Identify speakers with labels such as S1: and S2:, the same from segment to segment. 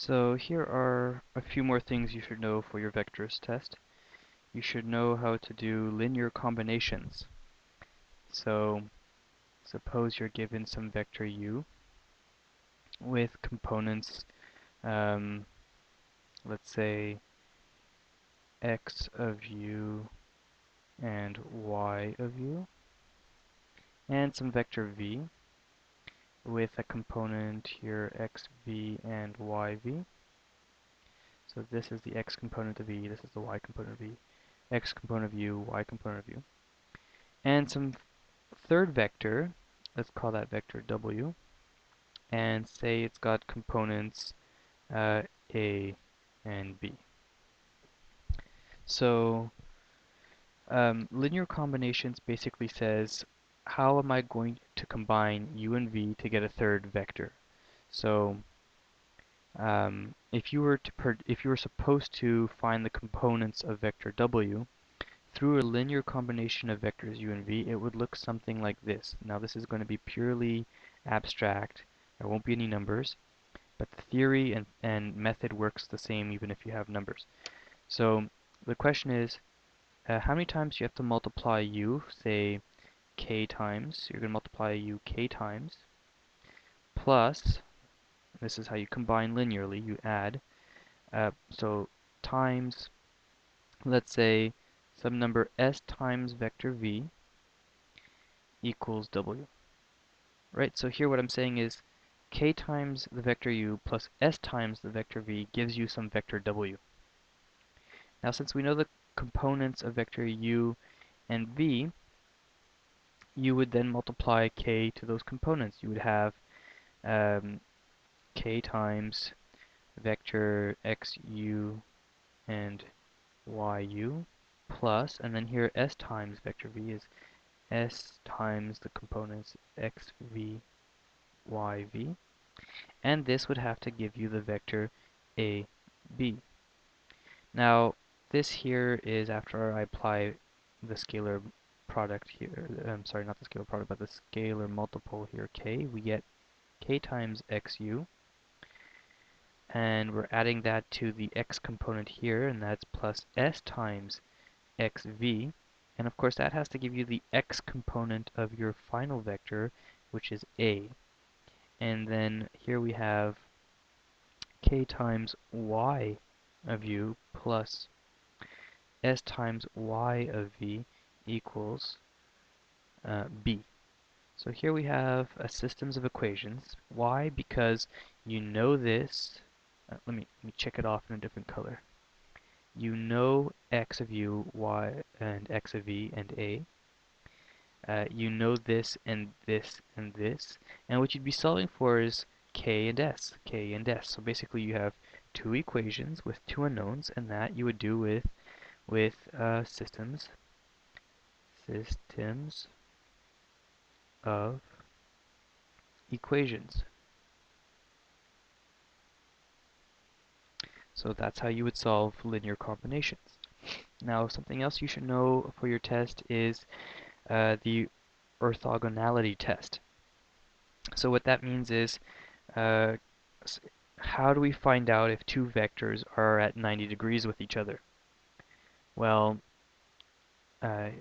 S1: So here are a few more things you should know for your vectors test. You should know how to do linear combinations. So suppose you're given some vector u with components, um, let's say x of u and y of u, and some vector v with a component here xv and yv. So this is the x component of v, this is the y component of v, x component of u, y component of u. And some third vector, let's call that vector w, and say it's got components a and b. So linear combinations basically says how am I going to combine u and v to get a third vector. So if you were supposed to find the components of vector w through a linear combination of vectors u and v, it would look something like this. Now this is going to be purely abstract. There won't be any numbers, but the theory and method works the same even if you have numbers. So the question is, how many times do you have to multiply u, say k times, you're going to multiply u k times, plus, this is how you combine linearly, you add, so times, let's say, some number s times vector v equals w. Right, so here what I'm saying is k times the vector u plus s times the vector v gives you some vector w. Now since we know the components of vector u and v, you would then multiply k to those components. You would have k times vector xu and yu plus, and then here s times vector v is s times the components xv, yv, and this would have to give you the vector a, b. Now, this here is after I apply the scalar product here, I'm sorry, not the scalar product, but the scalar multiple here, k, we get k times xu, and we're adding that to the x component here, and that's plus s times xv, and of course that has to give you the x component of your final vector, which is a. And then here we have k times y of u plus s times y of v equals b. So here we have a systems of equations. Why? Because you know this. Let me check it off in a different color. You know x of u, y, and x of v and a. You know this and this and this. And what you'd be solving for is k and s, k and s. So basically you have two equations with two unknowns, and that you would do with systems of equations. So that's how you would solve linear combinations. Now, something else you should know for your test is the orthogonality test. So what that means is, how do we find out if two vectors are at 90 degrees with each other? Well,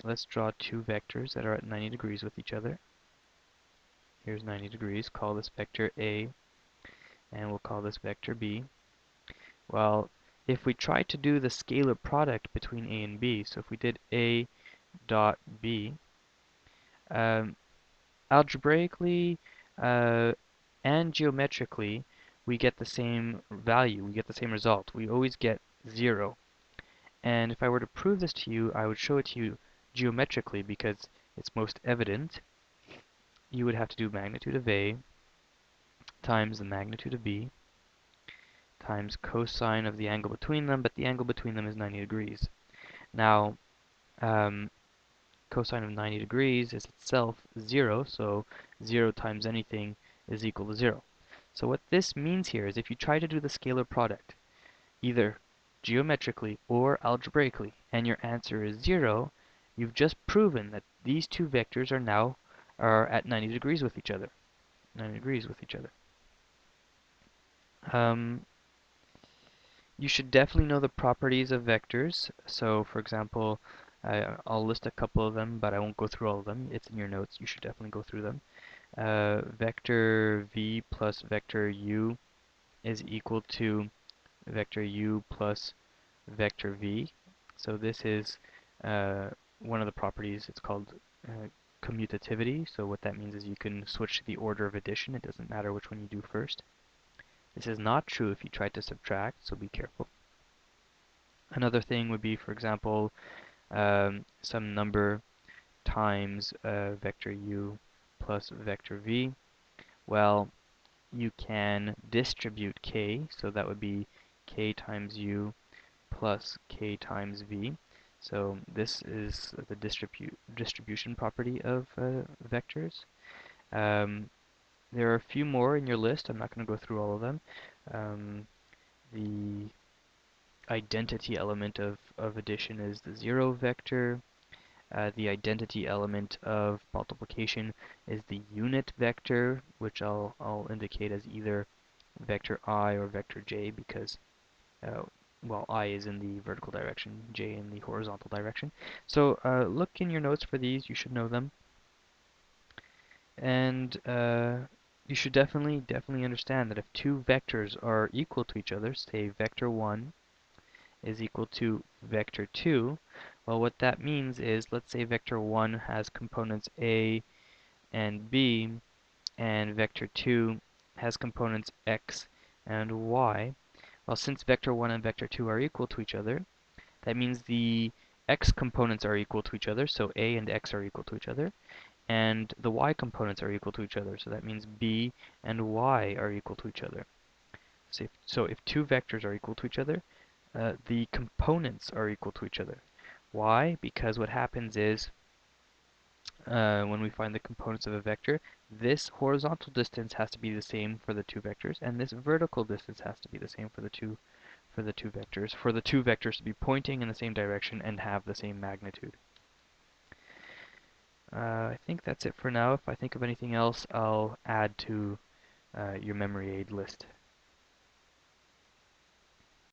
S1: let's draw two vectors that are at 90 degrees with each other. Here's 90 degrees. Call this vector A, and we'll call this vector B. Well, if we try to do the scalar product between A and B, so if we did A dot B, algebraically and geometrically, we get the same value, we get the same result. We always get 0. And if I were to prove this to you, I would show it to you geometrically because it's most evident. You would have to do magnitude of A times the magnitude of B times cosine of the angle between them, but the angle between them is 90 degrees. Now, cosine of 90 degrees is itself 0, so 0 times anything is equal to 0. So what this means here is if you try to do the scalar product, either geometrically or algebraically, and your answer is 0, you've just proven that these two vectors are at 90 degrees with each other. 90 degrees with each other. You should definitely know the properties of vectors. So, for example, I'll list a couple of them, but I won't go through all of them. It's in your notes. You should definitely go through them. Vector v plus vector u is equal to vector u plus vector v. So this is one of the properties. It's called commutativity. So what that means is you can switch the order of addition. It doesn't matter which one you do first. This is not true if you try to subtract, so be careful. Another thing would be, for example, some number times vector u plus vector v. Well, you can distribute k, so that would be k times u plus k times v. So this is the distribution property of vectors. Um, there are a few more in your list. I'm not going to go through all of them. The identity element of addition is the 0 vector. The identity element of multiplication is the unit vector, which I'll indicate as either vector I or vector j because, uh, well, I is in the vertical direction, j in the horizontal direction. So look in your notes for these. You should know them. And you should definitely understand that if two vectors are equal to each other, say vector 1 is equal to vector 2, well, what that means is, let's say vector 1 has components a and b, and vector 2 has components x and y. Well, since vector 1 and vector 2 are equal to each other, that means the x components are equal to each other, so a and x are equal to each other, and the y components are equal to each other, so that means b and y are equal to each other. So if two vectors are equal to each other, the components are equal to each other. Why? Because what happens is, when we find the components of a vector, this horizontal distance has to be the same for the two vectors, and this vertical distance has to be the same for the two vectors, for the two vectors to be pointing in the same direction and have the same magnitude. I think that's it for now. If I think of anything else, I'll add to your memory aid list.